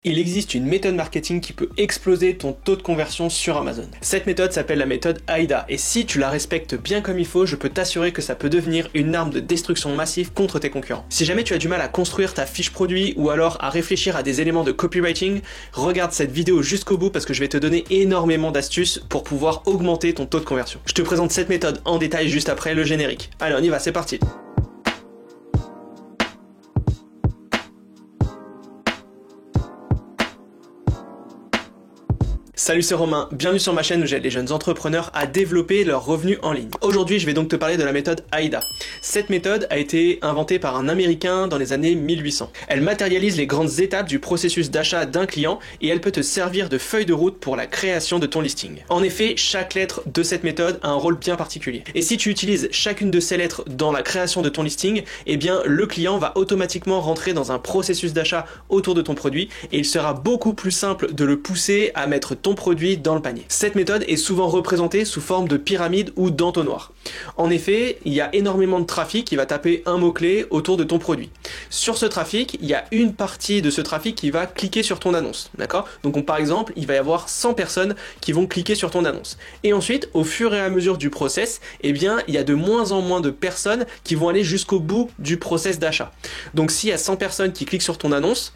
Il existe une méthode marketing qui peut exploser ton taux de conversion sur Amazon. Cette méthode s'appelle la méthode AIDA, et si tu la respectes bien comme il faut, je peux t'assurer que ça peut devenir une arme de destruction massive contre tes concurrents. Si jamais tu as du mal à construire ta fiche produit ou alors à réfléchir à des éléments de copywriting, regarde cette vidéo jusqu'au bout parce que je vais te donner énormément d'astuces pour pouvoir augmenter ton taux de conversion. Je te présente cette méthode en détail juste après le générique. Allez, on y va, c'est parti. Salut, c'est Romain, bienvenue sur ma chaîne où j'aide les jeunes entrepreneurs à développer leurs revenus en ligne. Aujourd'hui, je vais donc te parler de la méthode AIDA. Cette méthode a été inventée par un Américain dans les années 1800. Elle matérialise les grandes étapes du processus d'achat d'un client et elle peut te servir de feuille de route pour la création de ton listing. En effet, chaque lettre de cette méthode a un rôle bien particulier. Et si tu utilises chacune de ces lettres dans la création de ton listing, eh bien le client va automatiquement rentrer dans un processus d'achat autour de ton produit et il sera beaucoup plus simple de le pousser à mettre ton produit dans le panier. Cette méthode est souvent représentée sous forme de pyramide ou d'entonnoir. En effet, il y a énormément de trafic qui va taper un mot-clé autour de ton produit. Sur ce trafic, il y a une partie de ce trafic qui va cliquer sur ton annonce, d'accord? Donc par exemple, il va y avoir 100 personnes qui vont cliquer sur ton annonce. Et ensuite, au fur et à mesure du process, eh bien, il y a de moins en moins de personnes qui vont aller jusqu'au bout du process d'achat. Donc s'il y a 100 personnes qui cliquent sur ton annonce,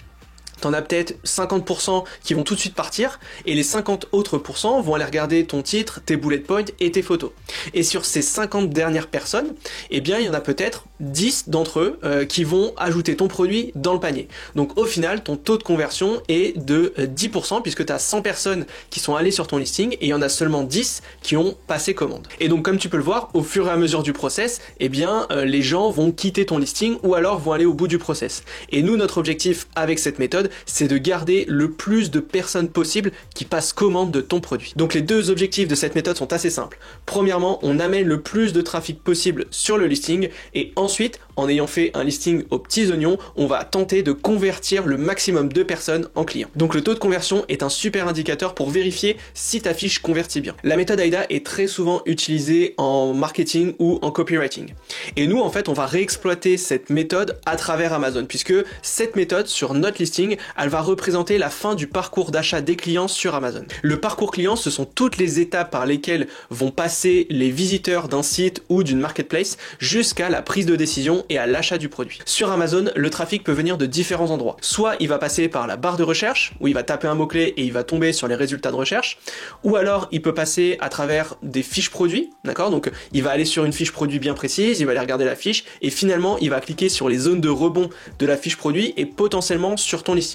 t'en as peut-être 50% qui vont tout de suite partir et les 50 autres pourcents vont aller regarder ton titre, tes bullet points et tes photos. Et sur ces 50 dernières personnes, eh bien il y en a peut-être 10 d'entre eux qui vont ajouter ton produit dans le panier. Donc au final, ton taux de conversion est de 10% puisque tu as 100 personnes qui sont allées sur ton listing et il y en a seulement 10 qui ont passé commande. Et donc comme tu peux le voir, au fur et à mesure du process, eh bien les gens vont quitter ton listing ou alors vont aller au bout du process. Et nous, notre objectif avec cette méthode, c'est de garder le plus de personnes possible qui passent commande de ton produit. Donc les deux objectifs de cette méthode sont assez simples. Premièrement, on amène le plus de trafic possible sur le listing et ensuite, en ayant fait un listing aux petits oignons, on va tenter de convertir le maximum de personnes en clients. Donc le taux de conversion est un super indicateur pour vérifier si ta fiche convertit bien. La méthode AIDA est très souvent utilisée en marketing ou en copywriting. Et nous, en fait, on va réexploiter cette méthode à travers Amazon puisque cette méthode sur notre listing, elle va représenter la fin du parcours d'achat des clients sur Amazon. Le parcours client, ce sont toutes les étapes par lesquelles vont passer les visiteurs d'un site ou d'une marketplace jusqu'à la prise de décision et à l'achat du produit. Sur Amazon, le trafic peut venir de différents endroits. Soit il va passer par la barre de recherche, où il va taper un mot-clé et il va tomber sur les résultats de recherche, ou alors il peut passer à travers des fiches produits, d'accord? Donc il va aller sur une fiche produit bien précise, il va aller regarder la fiche, et finalement il va cliquer sur les zones de rebond de la fiche produit et potentiellement sur ton listing.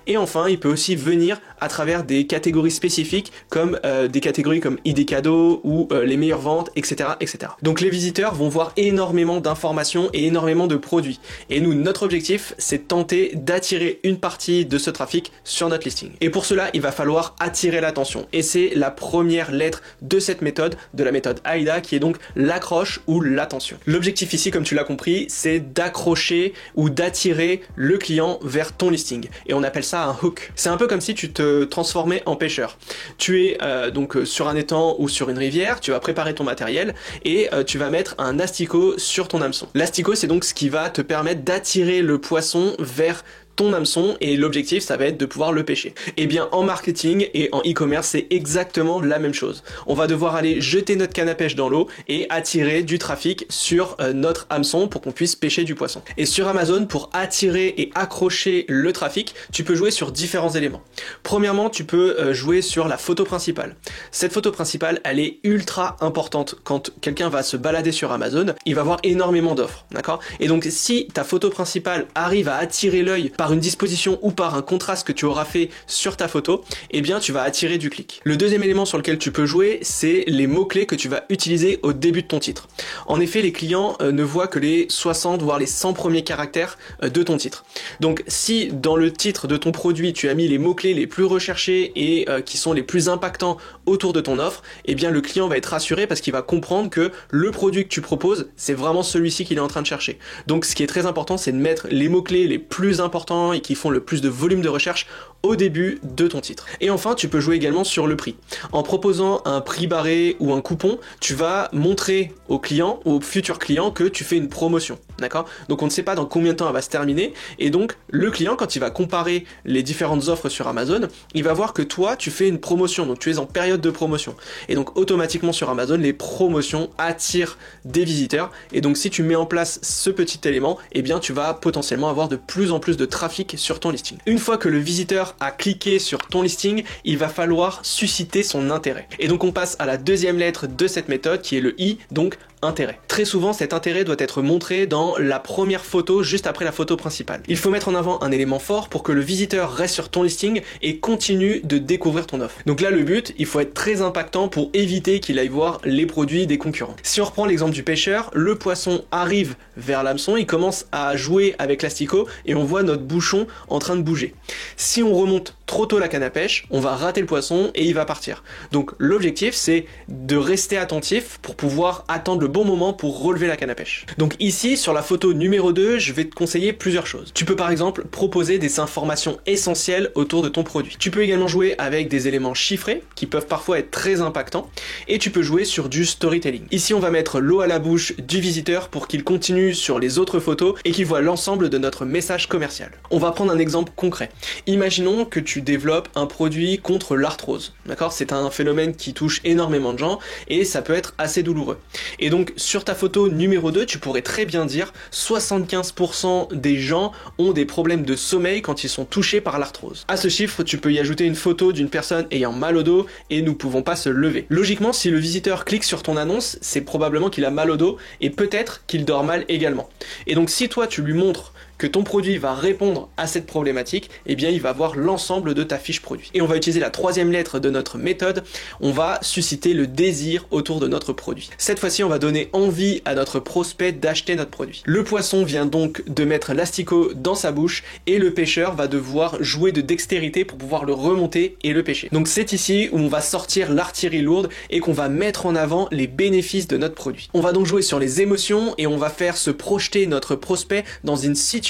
Et enfin, il peut aussi venir à travers des catégories spécifiques comme des catégories comme idées cadeaux ou les meilleures ventes, etc., etc. Donc les visiteurs vont voir énormément d'informations et énormément de produits. Et nous, notre objectif, c'est de tenter d'attirer une partie de ce trafic sur notre listing. Et pour cela, il va falloir attirer l'attention. Et c'est la première lettre de cette méthode, de la méthode AIDA, qui est donc l'accroche ou l'attention. L'objectif ici, comme tu l'as compris, c'est d'accrocher ou d'attirer le client vers ton listing. Et on appelle ça un hook. C'est un peu comme si tu te transformais en pêcheur. Tu es donc sur un étang ou sur une rivière, tu vas préparer ton matériel et tu vas mettre un asticot sur ton hameçon. L'asticot, c'est donc ce qui va te permettre d'attirer le poisson vers ton hameçon et l'objectif ça va être de pouvoir le pêcher. Et bien en marketing et en e-commerce c'est exactement la même chose. On va devoir aller jeter notre canne à pêche dans l'eau et attirer du trafic sur notre hameçon pour qu'on puisse pêcher du poisson. Et sur Amazon, pour attirer et accrocher le trafic, tu peux jouer sur différents éléments. Premièrement, tu peux jouer sur la photo principale. Cette photo principale, elle est ultra importante quand quelqu'un va se balader sur Amazon, il va voir énormément d'offres, d'accord? Et donc si ta photo principale arrive à attirer l'œil par une disposition ou par un contraste que tu auras fait sur ta photo, eh bien tu vas attirer du clic. Le deuxième élément sur lequel tu peux jouer, c'est les mots-clés que tu vas utiliser au début de ton titre. En effet, les clients ne voient que les 60 voire les 100 premiers caractères de ton titre. Donc si dans le titre de ton produit, tu as mis les mots-clés les plus recherchés et qui sont les plus impactants autour de ton offre, eh bien le client va être rassuré parce qu'il va comprendre que le produit que tu proposes, c'est vraiment celui-ci qu'il est en train de chercher. Donc ce qui est très important, c'est de mettre les mots-clés les plus importants et qui font le plus de volume de recherche au début de ton titre. Et enfin, tu peux jouer également sur le prix. En proposant un prix barré ou un coupon, tu vas montrer au client ou au futur client que tu fais une promotion, d'accord? Donc on ne sait pas dans combien de temps elle va se terminer, et donc le client, quand il va comparer les différentes offres sur Amazon, il va voir que toi, tu fais une promotion, donc tu es en période de promotion. Et donc automatiquement sur Amazon, les promotions attirent des visiteurs, et donc si tu mets en place ce petit élément, eh bien tu vas potentiellement avoir de plus en plus de trafic sur ton listing. Une fois que le visiteur a cliqué sur ton listing, il va falloir susciter son intérêt. Et donc on passe à la deuxième lettre de cette méthode qui est le I, donc intérêt. Très souvent, cet intérêt doit être montré dans la première photo, juste après la photo principale. Il faut mettre en avant un élément fort pour que le visiteur reste sur ton listing et continue de découvrir ton offre. Donc là, le but, il faut être très impactant pour éviter qu'il aille voir les produits des concurrents. Si on reprend l'exemple du pêcheur, le poisson arrive vers l'hameçon, il commence à jouer avec l'asticot et on voit notre bouchon en train de bouger. Si on remonte trop tôt la canne à pêche, on va rater le poisson et il va partir. Donc l'objectif, c'est de rester attentif pour pouvoir attendre le bon moment pour relever la canne à pêche. Donc ici, sur la photo numéro 2, je vais te conseiller plusieurs choses. Tu peux par exemple proposer des informations essentielles autour de ton produit. Tu peux également jouer avec des éléments chiffrés qui peuvent parfois être très impactants, et tu peux jouer sur du storytelling. Ici, on va mettre l'eau à la bouche du visiteur pour qu'il continue sur les autres photos et qu'il voit l'ensemble de notre message commercial. On va prendre un exemple concret. Imaginons que tu développes un produit contre l'arthrose. D'accord? C'est un phénomène qui touche énormément de gens et ça peut être assez douloureux. Et donc sur ta photo numéro 2, tu pourrais très bien dire 75% des gens ont des problèmes de sommeil quand ils sont touchés par l'arthrose. À ce chiffre, tu peux y ajouter une photo d'une personne ayant mal au dos et ne pouvant pas se lever. Logiquement, si le visiteur clique sur ton annonce, c'est probablement qu'il a mal au dos et peut-être qu'il dort mal également. Et donc si toi tu lui montres que ton produit va répondre à cette problématique, eh bien il va voir l'ensemble de ta fiche produit. Et on va utiliser la troisième lettre de notre méthode, on va susciter le désir autour de notre produit. Cette fois-ci, on va donner envie à notre prospect d'acheter notre produit. Le poisson vient donc de mettre l'asticot dans sa bouche et le pêcheur va devoir jouer de dextérité pour pouvoir le remonter et le pêcher. Donc c'est ici où on va sortir l'artillerie lourde et qu'on va mettre en avant les bénéfices de notre produit. On va donc jouer sur les émotions et on va faire se projeter notre prospect dans une situation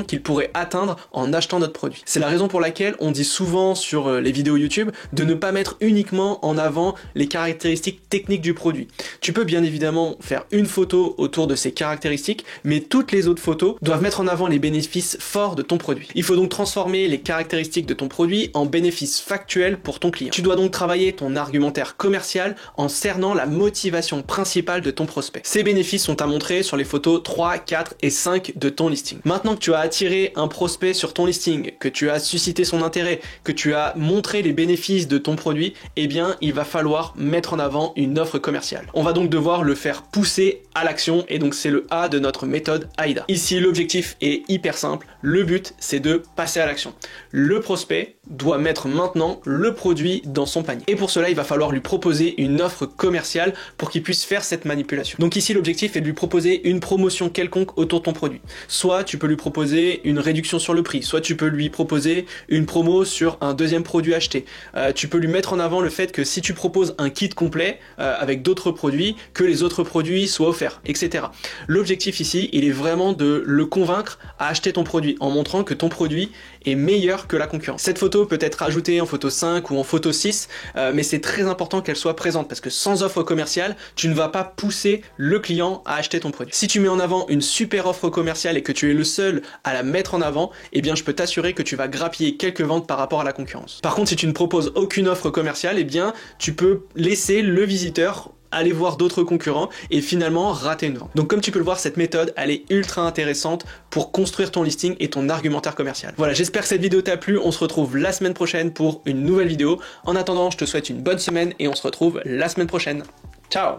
qu'il pourrait atteindre en achetant notre produit. C'est la raison pour laquelle on dit souvent sur les vidéos YouTube de ne pas mettre uniquement en avant les caractéristiques techniques du produit. Tu peux bien évidemment faire une photo autour de ces caractéristiques, mais toutes les autres photos doivent mettre en avant les bénéfices forts de ton produit. Il faut donc transformer les caractéristiques de ton produit en bénéfices factuels pour ton client. Tu dois donc travailler ton argumentaire commercial en cernant la motivation principale de ton prospect. Ces bénéfices sont à montrer sur les photos 3, 4 et 5 de ton listing. Maintenant que tu as attiré un prospect sur ton listing, que tu as suscité son intérêt, que tu as montré les bénéfices de ton produit, eh bien il va falloir mettre en avant une offre commerciale. On va donc devoir le faire pousser à l'action et donc c'est le A de notre méthode AIDA. Ici l'objectif est hyper simple, le but c'est de passer à l'action. Le prospect doit mettre maintenant le produit dans son panier. Et pour cela, il va falloir lui proposer une offre commerciale pour qu'il puisse faire cette manipulation. Donc ici, l'objectif est de lui proposer une promotion quelconque autour de ton produit. Soit tu peux lui proposer une réduction sur le prix, soit tu peux lui proposer une promo sur un deuxième produit acheté. Tu peux lui mettre en avant le fait que si tu proposes un kit complet avec d'autres produits, que les autres produits soient offerts, etc. L'objectif ici, il est vraiment de le convaincre à acheter ton produit en montrant que ton produit est meilleur que la concurrence. Cette photo peut être ajoutée en photo 5 ou en photo 6, mais c'est très important qu'elle soit présente parce que sans offre commerciale, tu ne vas pas pousser le client à acheter ton produit. Si tu mets en avant une super offre commerciale et que tu es le seul à la mettre en avant, eh bien je peux t'assurer que tu vas grappiller quelques ventes par rapport à la concurrence. Par contre, si tu ne proposes aucune offre commerciale, eh bien tu peux laisser le visiteur aller voir d'autres concurrents et finalement rater une vente. Donc comme tu peux le voir, cette méthode, elle est ultra intéressante pour construire ton listing et ton argumentaire commercial. Voilà, j'espère que cette vidéo t'a plu. On se retrouve la semaine prochaine pour une nouvelle vidéo. En attendant, je te souhaite une bonne semaine et on se retrouve la semaine prochaine. Ciao!